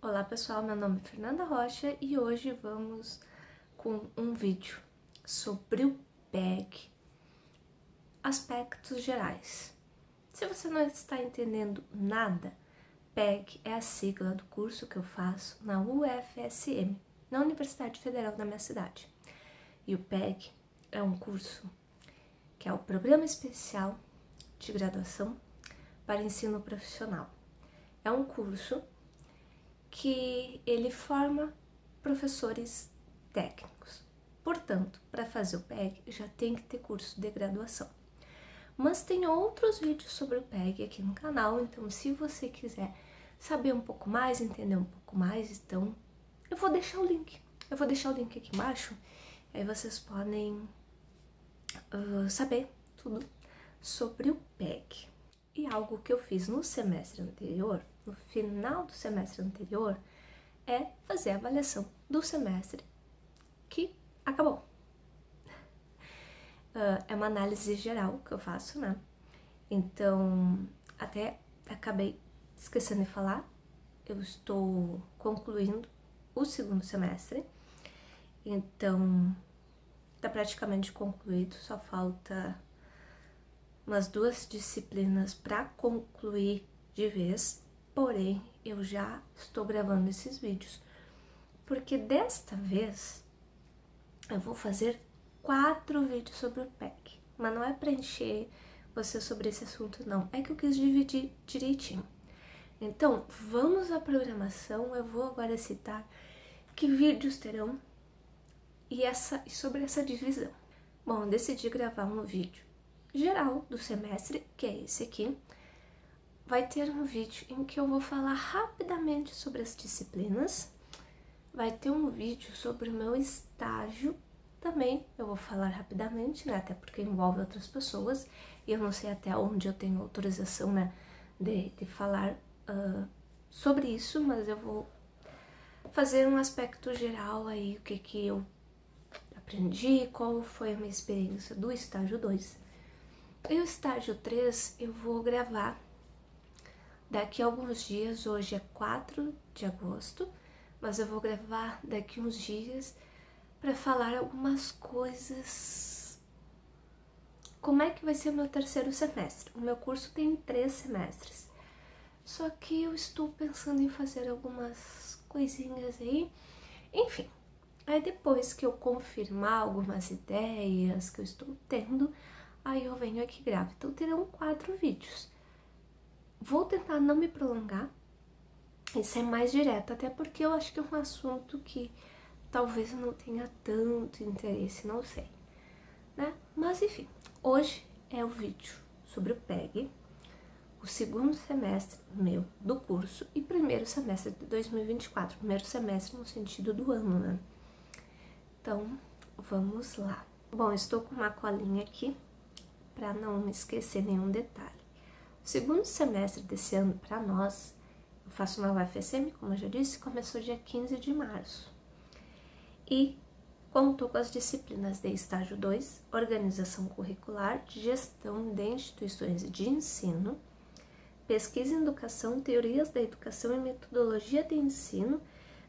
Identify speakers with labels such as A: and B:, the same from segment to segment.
A: Olá pessoal, meu nome é Fernanda Rocha e hoje vamos com um vídeo sobre o PEG, aspectos gerais. Se você não está entendendo nada, PEG é a sigla do curso que eu faço na UFSM, na Universidade Federal da minha cidade. E o PEG é um curso que é o Programa Especial de Graduação para Ensino Profissional. É um curso que ele forma professores técnicos. Portanto, para fazer o PEG já tem que ter curso de graduação. Mas tem outros vídeos sobre o PEG aqui no canal, então se você quiser saber um pouco mais, entender um pouco mais, então eu vou deixar o link. Eu vou deixar o link aqui embaixo, aí vocês podem saber tudo sobre o PEG. E algo que eu fiz no semestre anterior, no final do semestre anterior, é fazer a avaliação do semestre que acabou. É uma análise geral que eu faço, né? Então, até acabei esquecendo de falar, eu estou concluindo o segundo semestre, então tá praticamente concluído, só falta umas 2 disciplinas para concluir de vez, porém eu já estou gravando esses vídeos, porque desta vez eu vou fazer 4 vídeos sobre o PEG, mas não é para encher você sobre esse assunto não, é que eu quis dividir direitinho. Então, vamos à programação, eu vou agora citar que vídeos terão e sobre essa divisão. Bom, eu decidi gravar um vídeo geral do semestre, que é esse aqui. Vai ter um vídeo em que eu vou falar rapidamente sobre as disciplinas. Vai ter um vídeo sobre o meu estágio, também eu vou falar rapidamente, né, até porque envolve outras pessoas, e eu não sei até onde eu tenho autorização, né, de falar sobre isso, mas eu vou fazer um aspecto geral aí, o que eu aprendi, qual foi a minha experiência do estágio 2. E o estágio 3 eu vou gravar daqui a alguns dias, hoje é 4 de agosto, mas eu vou gravar daqui uns dias para falar algumas coisas. Como é que vai ser o meu terceiro semestre? O meu curso tem 3 semestres, só que eu estou pensando em fazer algumas coisinhas aí, enfim. Aí depois que eu confirmar algumas ideias que eu estou tendo, aí eu venho aqui e gravo. Então terão 4 vídeos. Vou tentar não me prolongar e ser mais direto, até porque eu acho que é um assunto que talvez eu não tenha tanto interesse, não sei, né? Mas enfim, hoje é o vídeo sobre o PEG, o segundo semestre meu do curso e primeiro semestre de 2024, primeiro semestre no sentido do ano, né? Então, vamos lá. Bom, estou com uma colinha aqui para não me esquecer nenhum detalhe. O segundo semestre desse ano para nós, eu faço na UFSM, como eu já disse, começou dia 15 de março. E contou com as disciplinas de estágio 2, organização curricular, gestão de instituições de ensino, pesquisa em educação, teorias da educação e metodologia de ensino,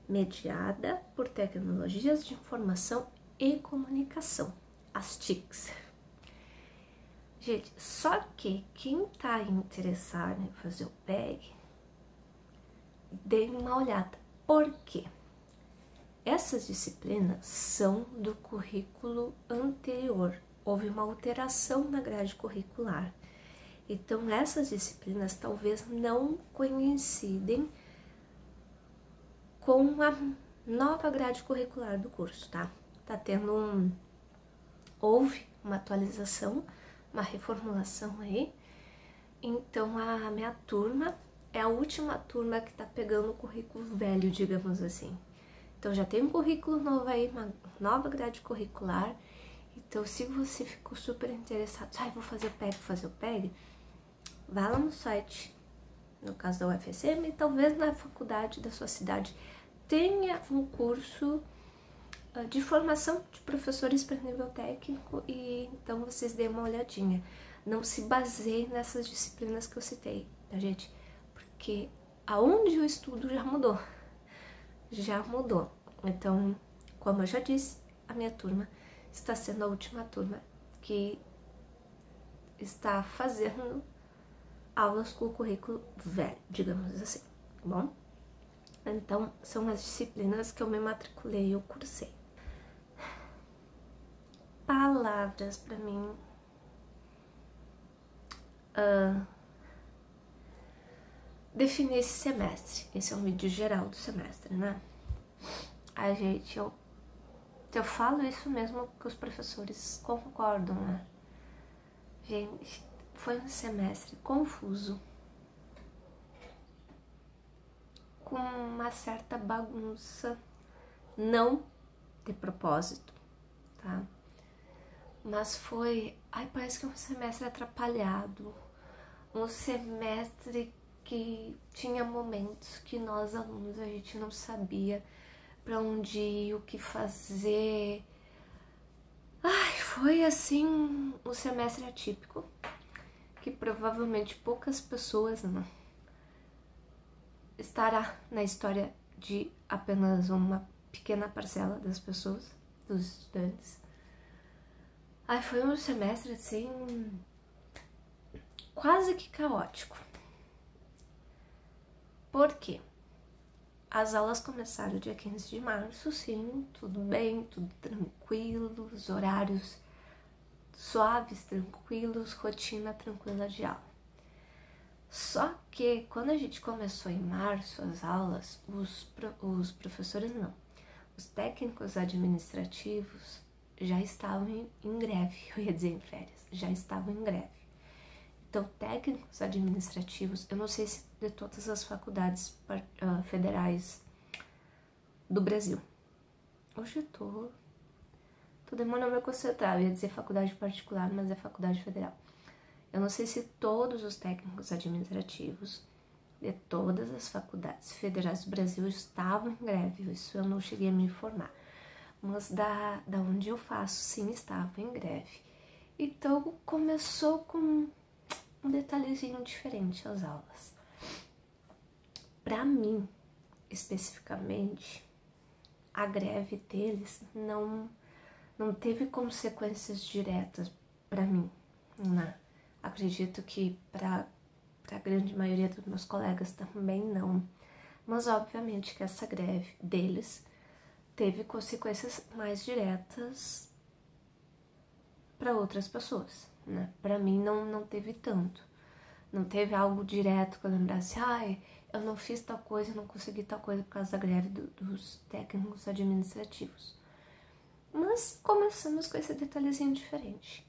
A: mediada por tecnologias de informação e comunicação, as TICs. Gente, só que quem tá interessado em fazer o PEG, dê uma olhada. Por quê? Essas disciplinas são do currículo anterior. Houve uma alteração na grade curricular. Então, essas disciplinas talvez não coincidem com a nova grade curricular do curso, tá? Tá tendo houve uma atualização, uma reformulação aí. Então, a minha turma é a última turma que tá pegando o currículo velho, digamos assim. Então, já tem um currículo novo aí, uma nova grade curricular. Então, se você ficou super interessado, vou fazer o PEG, vá lá no site, no caso da UFSM, e talvez na faculdade da sua cidade tenha um curso de formação de professores para nível técnico, e então vocês dêem uma olhadinha. Não se baseie nessas disciplinas que eu citei, tá, gente? Porque aonde eu estudo já mudou. já mudou. Então, como eu já disse, a minha turma está sendo a última turma que está fazendo aulas com o currículo velho, digamos assim, tá bom? Então, são as disciplinas que eu me matriculei e eu cursei. Palavras pra mim. Definir esse semestre. Esse é um vídeo geral do semestre, né? Eu falo isso mesmo que os professores concordam, né? Gente, foi um semestre confuso, com uma certa bagunça, não de propósito, tá? Mas foi, parece que é um semestre atrapalhado, um semestre que tinha momentos que nós alunos a gente não sabia para onde ir, o que fazer. Foi assim um semestre atípico que provavelmente poucas pessoas estará na história de apenas uma pequena parcela das pessoas, dos estudantes. Foi um semestre assim quase que caótico. Por quê? As aulas começaram dia 15 de março, sim, tudo bem, tudo tranquilo, os horários suaves, tranquilos, rotina tranquila de aula. Só que quando a gente começou em março as aulas, os professores não, os técnicos administrativos já estavam em greve, eu ia dizer em férias, já estavam em greve. Então, técnicos administrativos, eu não sei se de todas as faculdades federais do Brasil. Hoje eu tô demorando a me concentrar, eu ia dizer faculdade particular, mas é faculdade federal. Eu não sei se todos os técnicos administrativos de todas as faculdades federais do Brasil estavam em greve, isso eu não cheguei a me informar. Mas da onde eu faço, sim, estava em greve. Então, começou com um detalhezinho diferente as aulas. Para mim, especificamente, a greve deles não teve consequências diretas para mim, né? Acredito que para a grande maioria dos meus colegas também não. Mas obviamente que essa greve deles teve consequências mais diretas para outras pessoas, né? Para mim não teve tanto. Não teve algo direto que eu lembrasse, eu não fiz tal coisa, eu não consegui tal coisa por causa da greve dos técnicos administrativos. Mas começamos com esse detalhezinho diferente.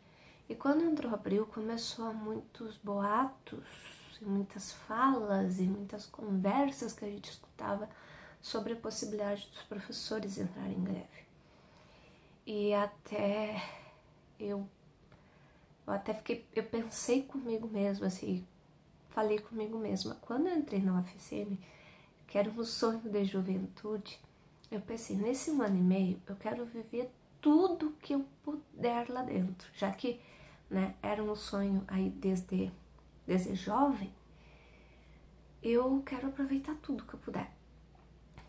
A: E quando entrou abril, começou muitos boatos, e muitas falas e muitas conversas que a gente escutava sobre a possibilidade dos professores entrarem em greve. E eu pensei comigo mesma, assim, falei comigo mesma. Quando eu entrei na UFSM, que era um sonho de juventude, eu pensei, nesse 1 ano e meio, eu quero viver tudo que eu puder lá dentro, já que, né, era um sonho aí desde jovem, eu quero aproveitar tudo que eu puder.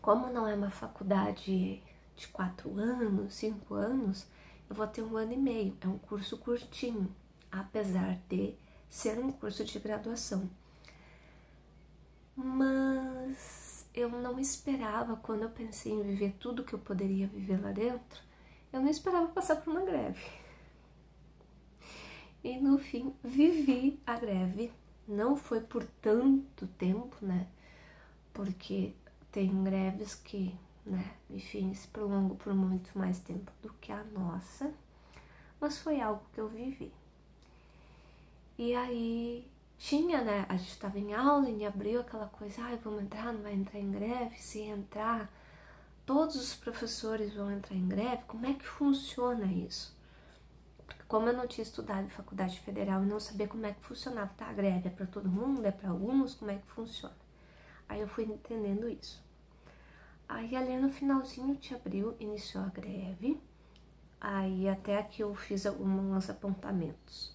A: Como não é uma faculdade de 4 anos, 5 anos, eu vou ter 1 ano e meio, é um curso curtinho, apesar de ser um curso de graduação. Mas eu não esperava, quando eu pensei em viver tudo que eu poderia viver lá dentro, eu não esperava passar por uma greve. E no fim, vivi a greve. Não foi por tanto tempo, né? Porque tem greves que, né, enfim, se prolongam por muito mais tempo do que a nossa. Mas foi algo que eu vivi. E aí tinha, né, a gente estava em aula em abril, aquela coisa, vamos entrar, não vai entrar em greve? Se entrar, todos os professores vão entrar em greve? Como é que funciona isso? Porque como eu não tinha estudado em faculdade federal e não sabia como é que funcionava, tá, a greve é para todo mundo, é para alguns, como é que funciona? Aí eu fui entendendo isso. Aí ali no finalzinho de abril iniciou a greve, aí até aqui eu fiz alguns apontamentos.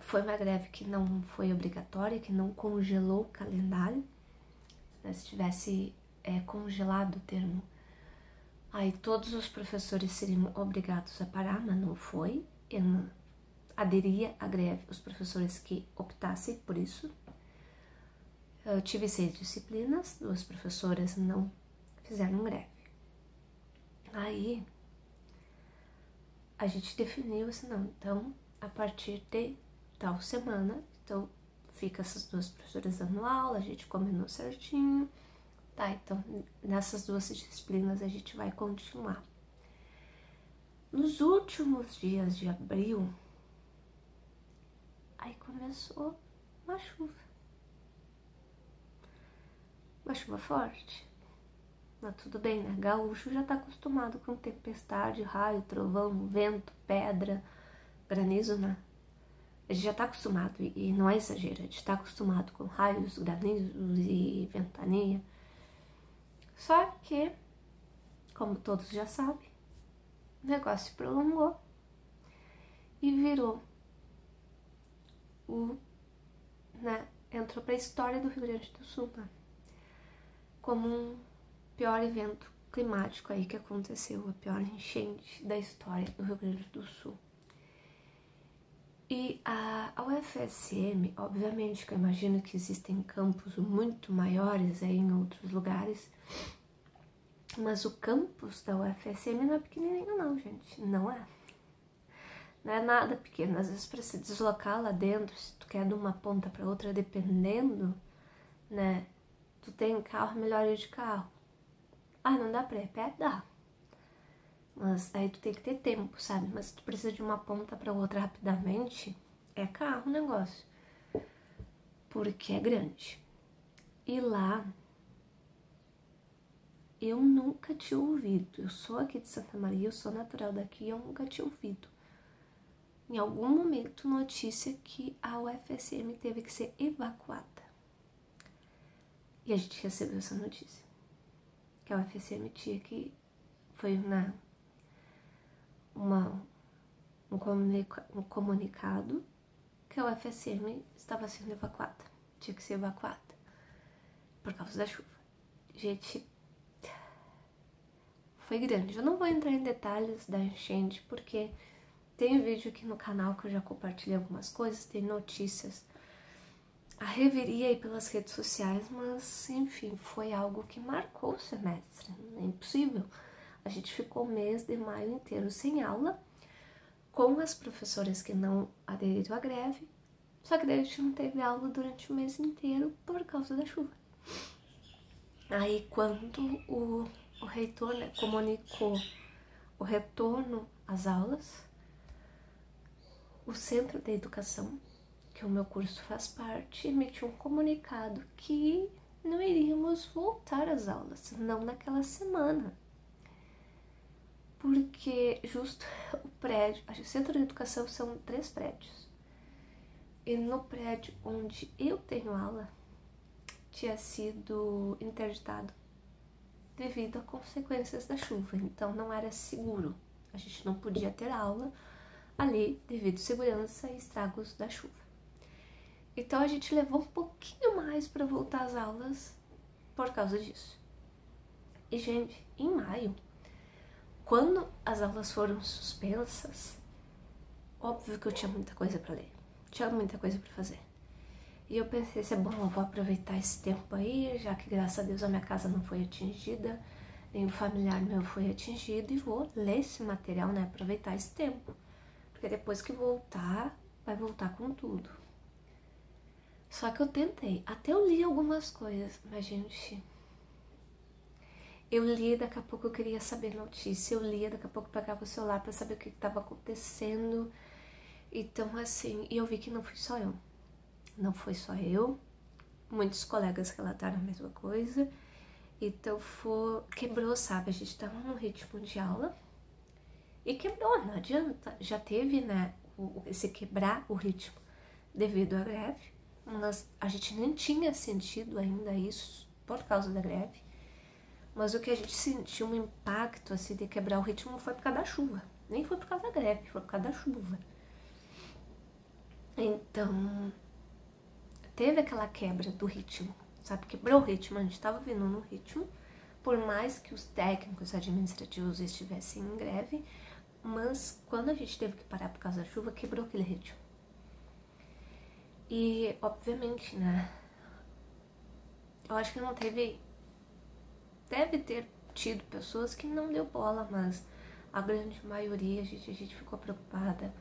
A: Foi uma greve que não foi obrigatória, que não congelou o calendário, né? Se tivesse é congelado o termo. Aí todos os professores seriam obrigados a parar, mas não foi. Eu não aderia à greve os professores que optassem por isso. Eu tive 6 disciplinas, 2 professoras não fizeram greve. Aí a gente definiu assim, não, então a partir de tal semana, então fica essas 2 professoras dando aula, a gente combinou certinho, tá, então nessas 2 disciplinas a gente vai continuar. Nos últimos dias de abril, aí começou uma chuva forte. Mas tudo bem, né? Gaúcho já tá acostumado com tempestade, raio, trovão, vento, pedra, granizo, né? A gente já tá acostumado, e não é exagero, a gente tá acostumado com raios, granizos e ventania. Só que, como todos já sabem, o negócio se prolongou e virou entrou pra história do Rio Grande do Sul, né? Como um pior evento climático aí que aconteceu, a pior enchente da história do Rio Grande do Sul. E a UFSM, obviamente que eu imagino que existem campos muito maiores aí em outros lugares, mas o campus da UFSM não é pequenininho não, gente, não é. Não é nada pequeno, às vezes para se deslocar lá dentro, se tu quer de uma ponta para outra, dependendo, né, tu tem carro, melhor ir de carro. Ah, não dá pra ir a pé? Dá. Mas aí tu tem que ter tempo, sabe? Mas se tu precisa de uma ponta pra outra rapidamente, é carro o negócio. Porque é grande. E lá, eu nunca tinha ouvido. Eu sou aqui de Santa Maria, eu sou natural daqui, eu nunca tinha ouvido. Em algum momento, notícia que a UFSM teve que ser evacuada. E a gente recebeu essa notícia. Que a UFSM tinha que... Foi um comunicado que a UFSM estava sendo evacuada. Tinha que ser evacuada. Por causa da chuva. Gente, foi grande. Eu não vou entrar em detalhes da enchente, porque tem vídeo aqui no canal que eu já compartilhei algumas coisas, tem notícias a reveria aí pelas redes sociais, mas, enfim, foi algo que marcou o semestre. É impossível. A gente ficou o mês de maio inteiro sem aula, com as professoras que não aderiram à greve, só que daí a gente não teve aula durante o mês inteiro por causa da chuva. Aí, quando o reitor, né, comunicou o retorno às aulas, o Centro de Educação, que o meu curso faz parte, emitiu um comunicado que não iríamos voltar às aulas, não naquela semana. Porque justo o prédio, o Centro de Educação são 3 prédios. E no prédio onde eu tenho aula, tinha sido interditado devido a consequências da chuva. Então não era seguro. A gente não podia ter aula ali devido à segurança e estragos da chuva. Então a gente levou um pouquinho mais para voltar às aulas por causa disso. E, gente, em maio, quando as aulas foram suspensas, óbvio que eu tinha muita coisa para ler, tinha muita coisa para fazer. E eu pensei assim, bom, eu vou aproveitar esse tempo aí, já que graças a Deus a minha casa não foi atingida, nenhum familiar meu foi atingido, e vou ler esse material, né, aproveitar esse tempo. Porque depois que voltar, vai voltar com tudo. Só que eu tentei, até eu li algumas coisas, mas, gente, eu lia, daqui a pouco eu queria saber notícia, eu lia, daqui a pouco eu pegava o celular pra saber o que estava acontecendo. Então, assim, e eu vi que não fui só eu. Não foi só eu, muitos colegas relataram a mesma coisa. Então, quebrou, sabe? A gente tava num ritmo de aula e quebrou, não adianta. Já teve, né, esse quebrar o ritmo devido à greve. Mas a gente nem tinha sentido ainda isso por causa da greve. Mas o que a gente sentiu um impacto, assim, de quebrar o ritmo foi por causa da chuva. Nem foi por causa da greve, foi por causa da chuva. Então, teve aquela quebra do ritmo, sabe? Quebrou o ritmo, a gente tava vindo no ritmo por mais que os técnicos administrativos estivessem em greve, mas quando a gente teve que parar por causa da chuva, quebrou aquele ritmo. E, obviamente, né, eu acho que não teve... Deve ter tido pessoas que não deu bola, mas a grande maioria, a gente ficou preocupada.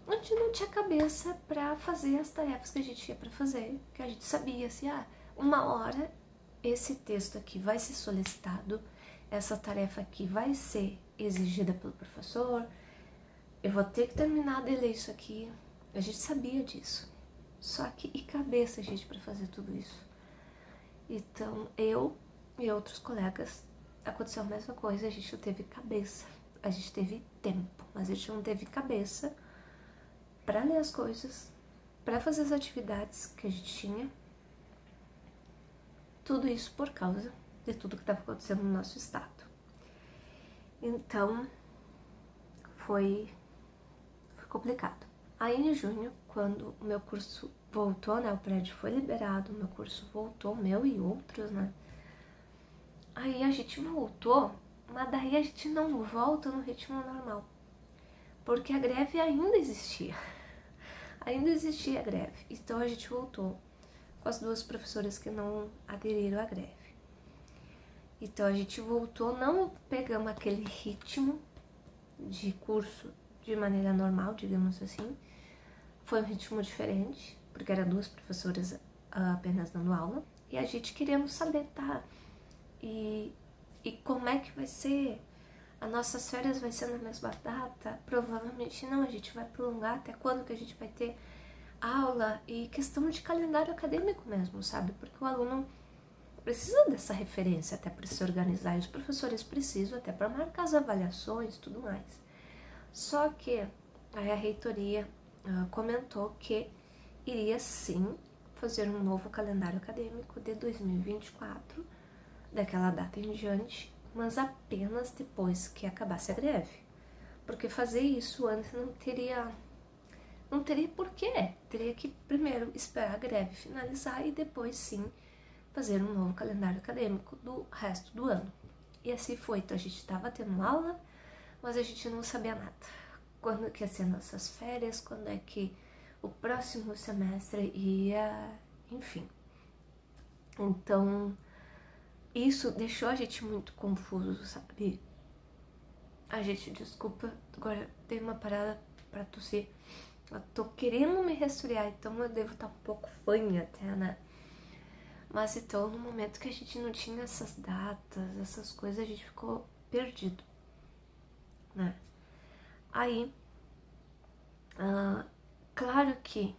A: A gente não tinha cabeça pra fazer as tarefas que a gente tinha pra fazer, que a gente sabia, assim, uma hora esse texto aqui vai ser solicitado, essa tarefa aqui vai ser exigida pelo professor, eu vou ter que terminar de ler isso aqui. A gente sabia disso. Só que e cabeça, gente, pra fazer tudo isso? Então, eu e outros colegas, aconteceu a mesma coisa, a gente não teve cabeça. A gente teve tempo, mas a gente não teve cabeça pra ler as coisas, pra fazer as atividades que a gente tinha. Tudo isso por causa de tudo que estava acontecendo no nosso estado. Então, foi complicado. Aí em junho, quando o meu curso voltou, né, o prédio foi liberado, o meu curso voltou, meu e outros, né, aí a gente voltou, mas daí a gente não volta no ritmo normal, porque a greve ainda existia a greve, então a gente voltou com as duas professoras que não aderiram à greve. Então a gente voltou, não pegamos aquele ritmo de curso de maneira normal, digamos assim. Foi um ritmo diferente, porque eram duas professoras apenas dando aula. E a gente querendo saber, tá? E como é que vai ser? As nossas férias vai ser na mesma data? Provavelmente não, a gente vai prolongar até quando que a gente vai ter aula? E questão de calendário acadêmico mesmo, sabe? Porque o aluno precisa dessa referência até para se organizar, e os professores precisam até para marcar as avaliações e tudo mais. Só que aí a reitoria comentou que iria sim fazer um novo calendário acadêmico de 2024, daquela data em diante, mas apenas depois que acabasse a greve. Porque fazer isso antes não teria porquê. Teria que primeiro esperar a greve finalizar e depois sim fazer um novo calendário acadêmico do resto do ano. E assim foi. Então a gente estava tendo aula, mas a gente não sabia nada. Quando que ia ser nossas férias, quando é que o próximo semestre ia, enfim. Então, isso deixou a gente muito confuso, sabe? A gente, desculpa, agora dei uma parada pra tossir. Eu tô querendo me resfriar, então eu devo estar um pouco fanha até, né? Mas então, no momento que a gente não tinha essas datas, essas coisas, a gente ficou perdido, né? Aí, claro que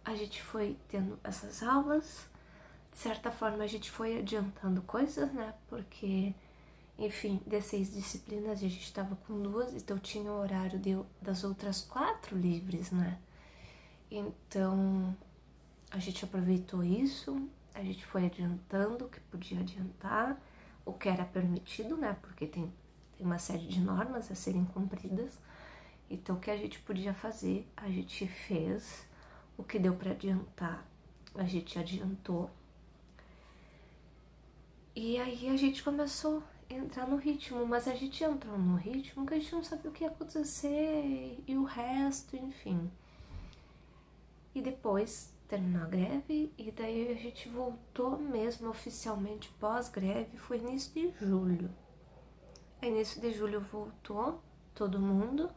A: a gente foi tendo essas aulas, de certa forma a gente foi adiantando coisas, né? Porque, enfim, de 6 disciplinas a gente estava com 2, então tinha o horário das outras 4 livres, né? Então, a gente aproveitou isso, a gente foi adiantando o que podia adiantar, o que era permitido, né? Porque tem uma série de normas a serem cumpridas. Então, o que a gente podia fazer, a gente fez. O que deu para adiantar, a gente adiantou. E aí a gente começou a entrar no ritmo, mas a gente entrou no ritmo que a gente não sabia o que ia acontecer e o resto, enfim. E depois terminou a greve e daí a gente voltou mesmo oficialmente pós-greve, foi início de julho. A início de julho voltou todo mundo.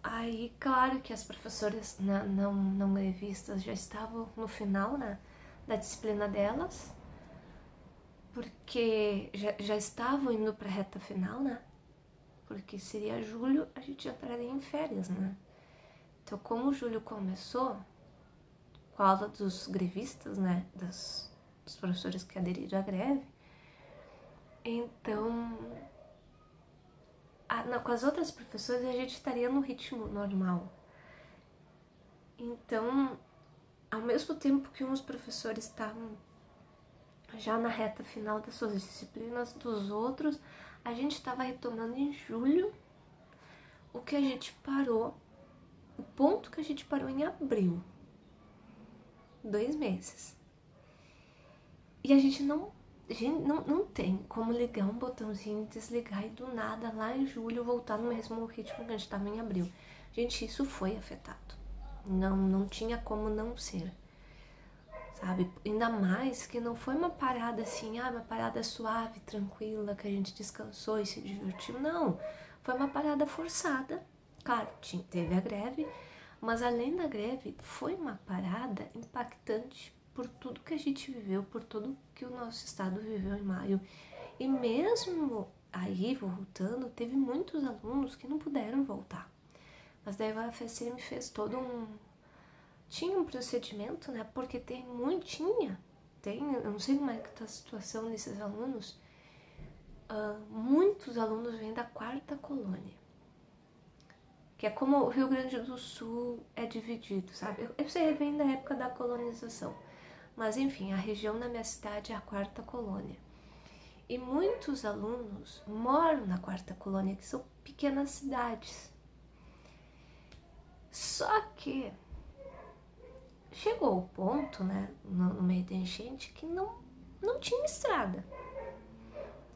A: Aí, claro que as professoras não grevistas já estavam no final, né, da disciplina delas, porque já estavam indo para a reta final, né, porque seria julho, a gente já entraria em férias, né. Então, como julho começou, com a aula dos grevistas, né, dos professores que aderiram à greve, então... com as outras professoras a gente estaria no ritmo normal. Então, ao mesmo tempo que uns professores estavam já na reta final das suas disciplinas, dos outros, a gente estava retomando em julho o que a gente parou, o ponto que a gente parou em abril. 2 meses. E a gente não Gente, não tem como ligar um botãozinho e desligar e do nada, lá em julho, voltar no mesmo ritmo que a gente estava em abril. Gente, isso foi afetado. Não tinha como não ser, sabe? Ainda mais que não foi uma parada assim, uma parada suave, tranquila, que a gente descansou e se divertiu. Não, foi uma parada forçada. Claro, teve a greve, mas além da greve, foi uma parada impactante por tudo que a gente viveu, por tudo que o nosso estado viveu em maio. E mesmo aí, voltando, teve muitos alunos que não puderam voltar. Mas daí a UFSM fez todo tinha um procedimento, né? Porque eu não sei como é que tá a situação desses alunos. Muitos alunos vêm da quarta colônia, que é como o Rio Grande do Sul é dividido, sabe? Eu sei, vem da época da colonização, mas enfim, a região da minha cidade é a quarta colônia. E muitos alunos moram na quarta colônia, que são pequenas cidades. Só que chegou o ponto, né, no meio da enchente, que não tinha estrada.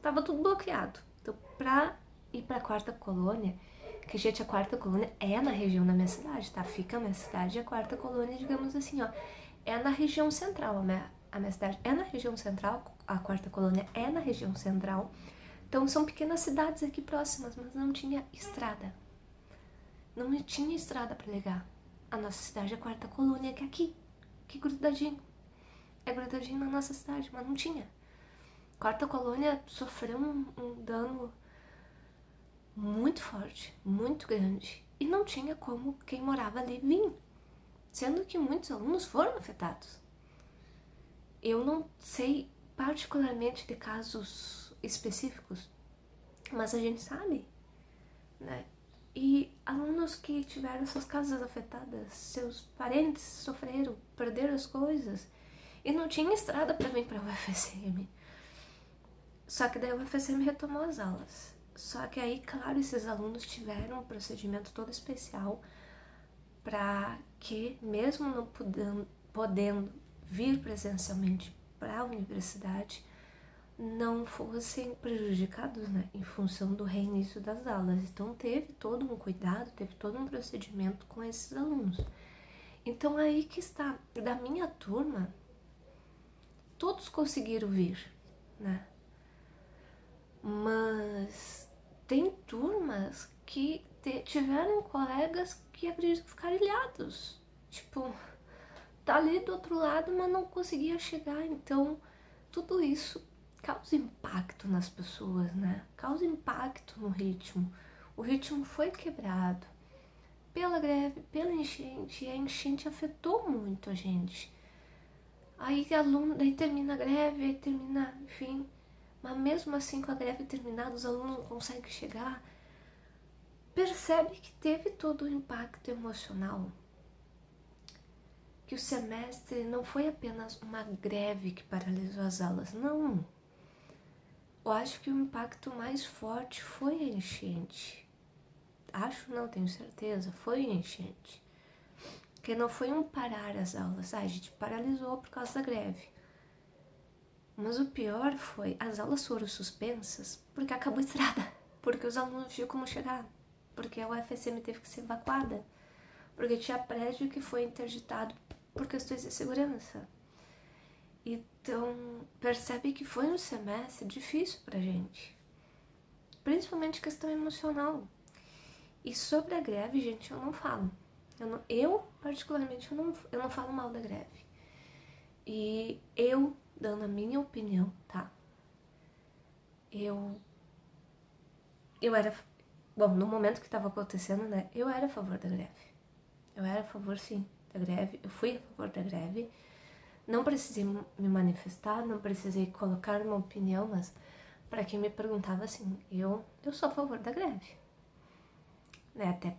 A: Tava tudo bloqueado. Então, pra ir pra quarta colônia, que, gente, a quarta colônia é na região da minha cidade, tá? Fica a minha cidade e a quarta colônia, digamos assim, ó, é na região central. A minha cidade é na região central, a quarta colônia é na região central. Então, são pequenas cidades aqui próximas, mas não tinha estrada. Não tinha estrada pra ligar. A nossa cidade é a quarta colônia, que é aqui grudadinho. É grudadinho na nossa cidade, mas não tinha. Quarta colônia sofreu um dano muito forte, muito grande. E não tinha como quem morava ali vir. Sendo que muitos alunos foram afetados. Eu não sei particularmente de casos específicos, mas a gente sabe, né? E alunos que tiveram suas casas afetadas, seus parentes sofreram, perderam as coisas e não tinha estrada para vir para a UFSM. Só que daí a UFSM retomou as aulas. Só que aí, claro, esses alunos tiveram um procedimento todo especial para que, mesmo não podendo vir presencialmente para a universidade, não fossem prejudicados, né, em função do reinício das aulas. Então teve todo um cuidado, teve todo um procedimento com esses alunos. Então aí que está, da minha turma, todos conseguiram vir, né? Mas tem turmas que tiveram colegas que acredito que ficaram ilhados. Tipo, tá ali do outro lado, mas não conseguia chegar. Então, tudo isso causa impacto nas pessoas, né? Causa impacto no ritmo. O ritmo foi quebrado pela greve, pela enchente, e a enchente afetou muito a gente. Aí aluno, daí termina a greve, aí termina, enfim. Mas mesmo assim, com a greve terminada, os alunos não conseguem chegar. Percebe que teve todo o impacto emocional. Que o semestre não foi apenas uma greve que paralisou as aulas, não. Eu acho que o impacto mais forte foi a enchente. Acho, não tenho certeza, foi a enchente. Porque não foi um parar as aulas, a gente paralisou por causa da greve. Mas o pior foi, as aulas foram suspensas porque acabou a estrada, porque os alunos não tinham como chegar, porque a UFSM teve que ser evacuada, porque tinha prédio que foi interditado por questões de segurança. Então, percebe que foi um semestre difícil pra gente, principalmente questão emocional. E sobre a greve, gente, eu não falo. Eu particularmente, eu não falo mal da greve. E eu, dando a minha opinião, tá? Eu era... Bom, no momento que estava acontecendo, né? Eu era a favor da greve. Eu era a favor, sim, da greve. Eu fui a favor da greve. Não precisei me manifestar, não precisei colocar uma opinião, mas para quem me perguntava, assim, eu sou a favor da greve. Né? Até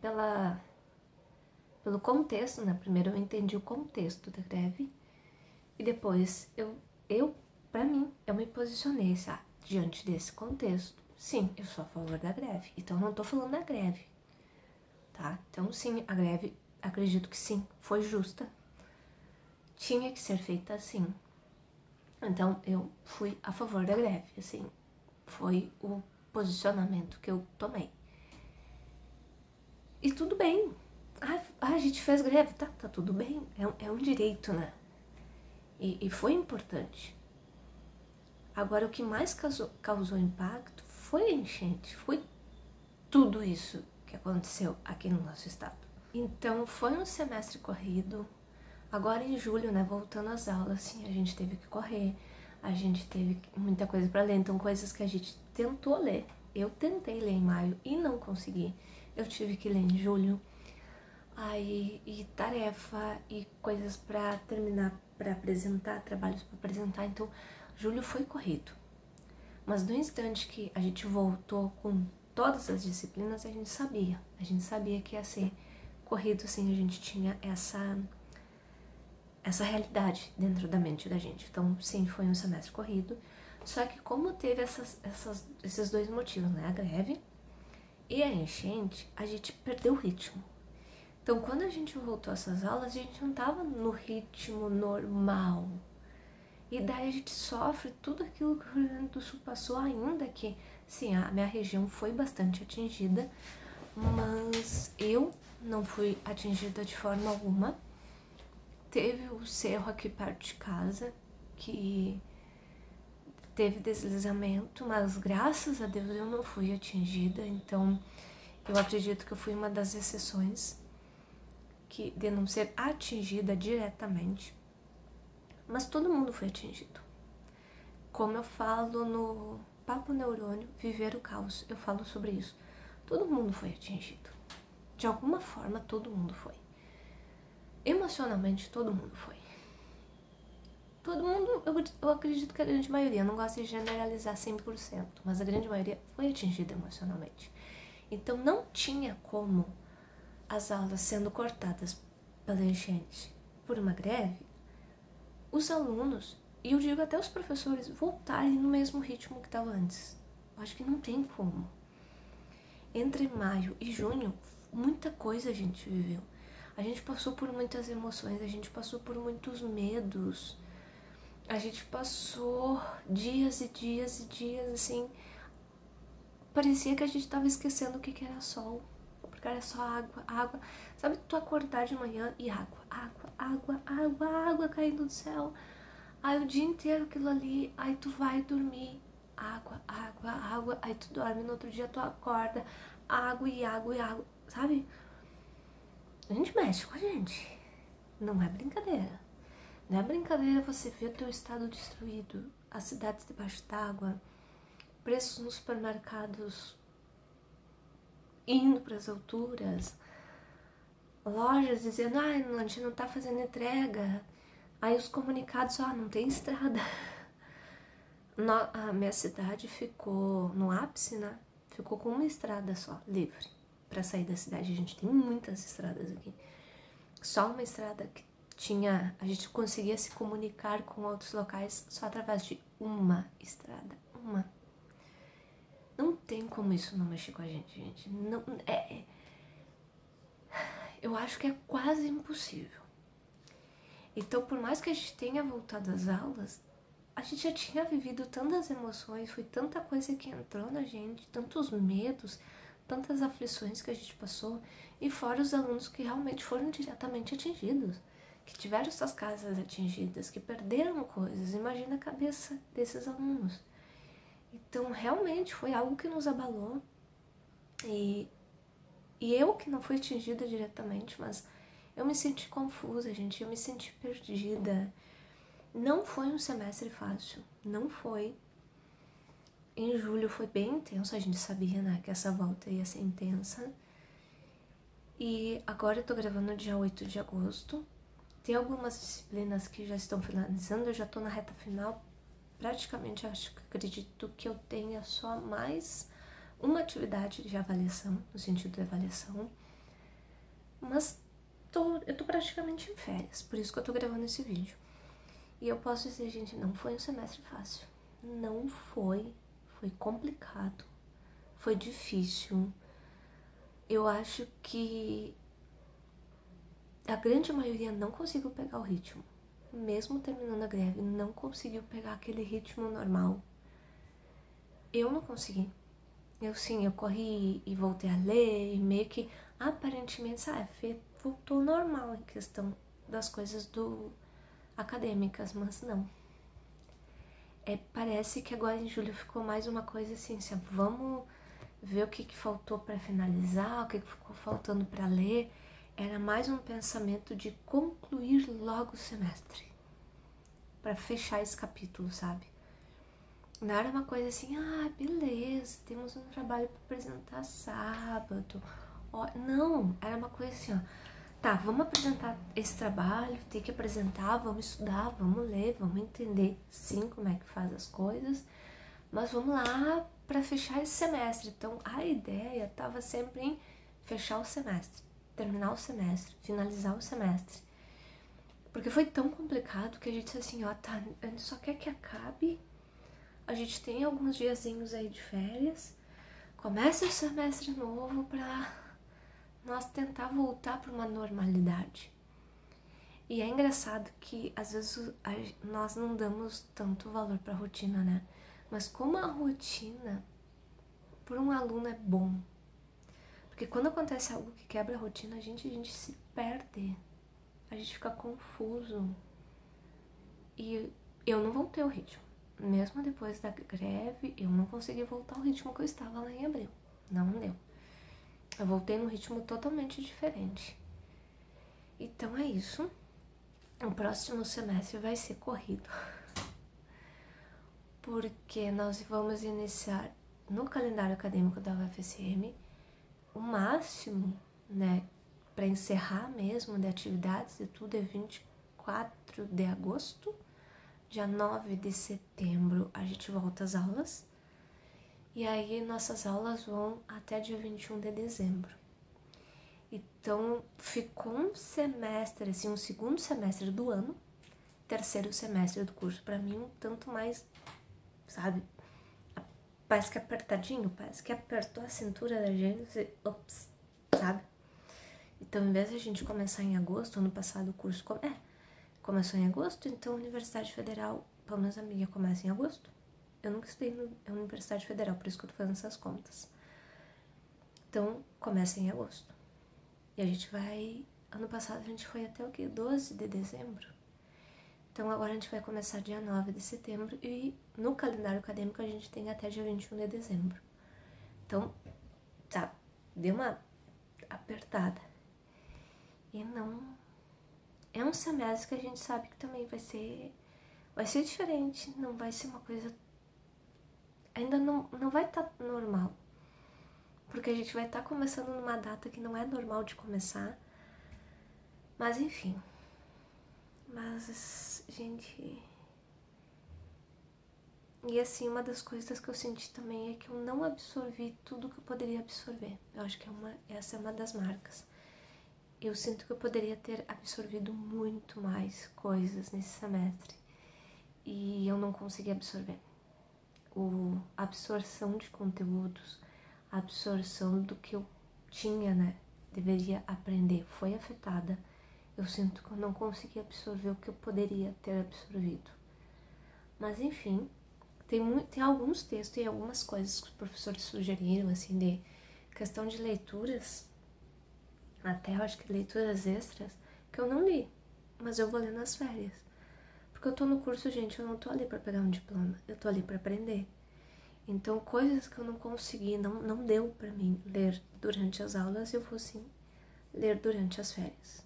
A: pelo contexto, né? Primeiro eu entendi o contexto da greve e depois para mim, eu me posicionei, sabe? Diante desse contexto. Sim, eu sou a favor da greve. Então não tô falando da greve, tá? Então sim, a greve, acredito que sim, foi justa. Tinha que ser feita assim. Então eu fui a favor da greve, assim, foi o posicionamento que eu tomei. E tudo bem. A gente fez greve, tá tudo bem, é um direito, né? E foi importante. Agora, o que mais causou impacto foi a enchente, foi tudo isso que aconteceu aqui no nosso estado. Então, foi um semestre corrido. Agora, em julho, né, voltando às aulas, assim, a gente teve que correr, a gente teve muita coisa para ler, então coisas que a gente tentou ler. Eu tentei ler em maio e não consegui. Eu tive que ler em julho. Aí, e tarefa, e coisas para terminar, para apresentar, trabalhos para apresentar. Então, julho foi corrido. Mas no instante que a gente voltou com todas as disciplinas, a gente sabia que ia ser corrido, assim, a gente tinha essa realidade dentro da mente da gente. Então, sim, foi um semestre corrido. Só que como teve esses dois motivos, né, a greve e a enchente, a gente perdeu o ritmo. Então, quando a gente voltou a essas aulas, a gente não tava no ritmo normal. E daí a gente sofre tudo aquilo que o Rio Grande do Sul passou, ainda que, sim, a minha região foi bastante atingida, mas eu não fui atingida de forma alguma. Teve o cerro aqui perto de casa, que teve deslizamento, mas graças a Deus eu não fui atingida, então eu acredito que eu fui uma das exceções de não ser atingida diretamente, mas todo mundo foi atingido. Como eu falo no Papo Neurônio, Viver o Caos, eu falo sobre isso. Todo mundo foi atingido. De alguma forma, todo mundo foi. Emocionalmente, todo mundo foi. Todo mundo, eu acredito que a grande maioria, não gosto de generalizar 100%, mas a grande maioria foi atingida emocionalmente. Então, não tinha como as aulas sendo cortadas pela enchente por uma greve, os alunos, e eu digo até os professores, voltarem no mesmo ritmo que estava antes. Eu acho que não tem como. Entre maio e junho, muita coisa a gente viveu. A gente passou por muitas emoções, a gente passou por muitos medos. A gente passou dias e dias e dias, assim. Parecia que a gente tava esquecendo o que era sol. Porque era só água, água. Sabe, tu acordar de manhã e água, água, água, água, água caindo do céu. Aí o dia inteiro aquilo ali, aí tu vai dormir, água, água, água, aí tu dorme, no outro dia tu acorda, água e água e água, sabe? A gente mexe com a gente, não é brincadeira. Não é brincadeira você ver o teu estado destruído, as cidades debaixo d'água, preços nos supermercados indo para as alturas, lojas dizendo, a gente não tá fazendo entrega, aí os comunicados, não tem estrada. A minha cidade ficou no ápice, né? Ficou com uma estrada só, livre, para sair da cidade. A gente tem muitas estradas aqui. Só uma estrada que a gente conseguia se comunicar com outros locais só através de uma estrada. Uma. Não tem como isso não mexer com a gente. Não, eu acho que é quase impossível. Então, por mais que a gente tenha voltado às aulas, a gente já tinha vivido tantas emoções, foi tanta coisa que entrou na gente, tantos medos, tantas aflições que a gente passou, e fora os alunos que realmente foram diretamente atingidos, que tiveram suas casas atingidas, que perderam coisas. Imagina a cabeça desses alunos. Então, realmente foi algo que nos abalou, e eu que não fui atingida diretamente, mas eu me senti confusa, gente, eu me senti perdida. Não foi um semestre fácil, não foi. Em julho foi bem intenso, a gente sabia, né, que essa volta ia ser intensa. E agora eu tô gravando no dia 8 de agosto. Tem algumas disciplinas que já estão finalizando, eu já tô na reta final. Praticamente acredito que eu tenha só mais uma atividade de avaliação, no sentido de avaliação. Mas eu tô praticamente em férias, por isso que eu tô gravando esse vídeo. E eu posso dizer, gente, não foi um semestre fácil. Não foi. Foi complicado. Foi difícil. Eu acho que a grande maioria não conseguiu pegar o ritmo. mesmo terminando a greve, não conseguiu pegar aquele ritmo normal. Eu não consegui. Eu corri e voltei a ler, e meio que, aparentemente, voltou normal em questão das coisas acadêmicas, mas não. Parece que agora em julho ficou mais uma coisa assim, vamos ver o que faltou para finalizar, o que ficou faltando para ler. Era mais um pensamento de concluir logo o semestre, para fechar esse capítulo, sabe? Não era uma coisa assim, beleza, temos um trabalho para apresentar sábado. Não, era uma coisa assim, tá, vamos apresentar esse trabalho, tem que apresentar, vamos estudar, vamos ler, vamos entender sim como é que faz as coisas, mas vamos lá para fechar esse semestre. Então a ideia estava sempre em fechar o semestre, terminar o semestre, finalizar o semestre. Porque foi tão complicado que a gente disse assim, tá, a gente só quer que acabe, a gente tem alguns diazinhos aí de férias, começa o semestre novo pra nós tentar voltar para uma normalidade. E é engraçado que às vezes nós não damos tanto valor para a rotina, né? Mas como a rotina, por um aluno, é bom. Porque quando acontece algo que quebra a rotina, a gente se perde. A gente fica confuso. E eu não voltei ao ritmo. Mesmo depois da greve, eu não consegui voltar ao ritmo que eu estava lá em abril. Não deu. Eu voltei num ritmo totalmente diferente. Então é isso. O próximo semestre vai ser corrido. Porque nós vamos iniciar no calendário acadêmico da UFSM o máximo, né, para encerrar mesmo de atividades e tudo é 24 de agosto. Dia 9 de setembro a gente volta às aulas. E aí nossas aulas vão até dia 21 de dezembro. Então ficou um semestre, assim, um segundo semestre do ano, terceiro semestre do curso, pra mim um tanto mais, sabe, parece que apertadinho, parece que apertou a cintura da gente, ops, sabe? Então, em vez de a gente começar em agosto, ano passado o curso começou em agosto, então a Universidade Federal, pelo menos a minha, começa em agosto. Eu nunca estudei na Universidade Federal, por isso que eu tô fazendo essas contas. Então, começa em agosto. E a gente vai... Ano passado a gente foi até o quê? 12 de dezembro? Então agora a gente vai começar dia 9 de setembro e no calendário acadêmico a gente tem até dia 21 de dezembro. Então, sabe, deu uma apertada. E não... É um semestre que a gente sabe que também vai ser diferente, não vai ser uma coisa... Ainda não vai estar normal. Porque a gente vai estar começando numa data que não é normal de começar. Mas enfim. Mas, gente... E assim, uma das coisas que eu senti também é que eu não absorvi tudo que eu poderia absorver. Eu acho que essa é uma das marcas. Eu sinto que eu poderia ter absorvido muito mais coisas nesse semestre. E eu não consegui absorver. A absorção de conteúdos, a absorção do que eu tinha, né, deveria aprender, foi afetada. Eu sinto que eu não consegui absorver o que eu poderia ter absorvido. Mas enfim, tem alguns textos e algumas coisas que os professores sugeriram, assim, de questão de leituras, até eu acho que leituras extras, que eu não li, mas eu vou ler nas férias. Porque eu tô no curso, gente, eu não tô ali pra pegar um diploma, eu tô ali pra aprender. Então, coisas que eu não consegui, não deu pra mim ler durante as aulas, eu vou sim ler durante as férias.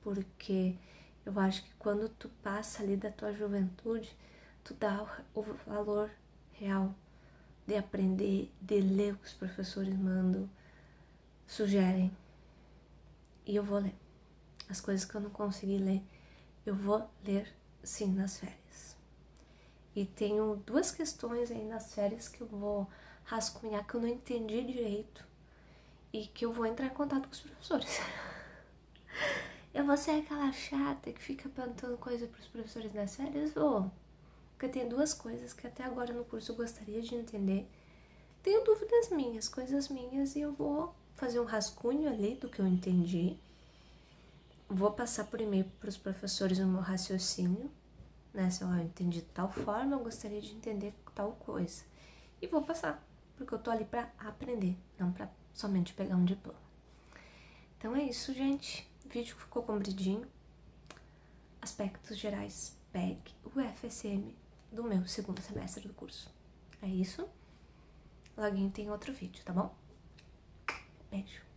A: Porque eu acho que quando tu passa ali da tua juventude, tu dá o valor real de aprender, de ler o que os professores mandam, sugerem. E eu vou ler. As coisas que eu não consegui ler, eu vou ler sim nas férias. E tenho 2 questões aí nas férias que eu vou rascunhar, que eu não entendi direito e que eu vou entrar em contato com os professores. Eu vou ser aquela chata que fica perguntando coisa para os professores nas férias? Vou. Porque tem 2 coisas que até agora no curso eu gostaria de entender. Tenho dúvidas minhas, coisas minhas, e eu vou fazer um rascunho ali do que eu entendi. vou passar por e-mail para os professores o meu raciocínio, né? Se eu entendi de tal forma, eu gostaria de entender tal coisa. E vou passar, porque eu tô ali pra aprender, não pra somente pegar um diploma. Então é isso, gente. O vídeo ficou compridinho. Aspectos gerais, PEG, o FSM do meu segundo semestre do curso. É isso. Loguinho tem outro vídeo, tá bom? Beijo.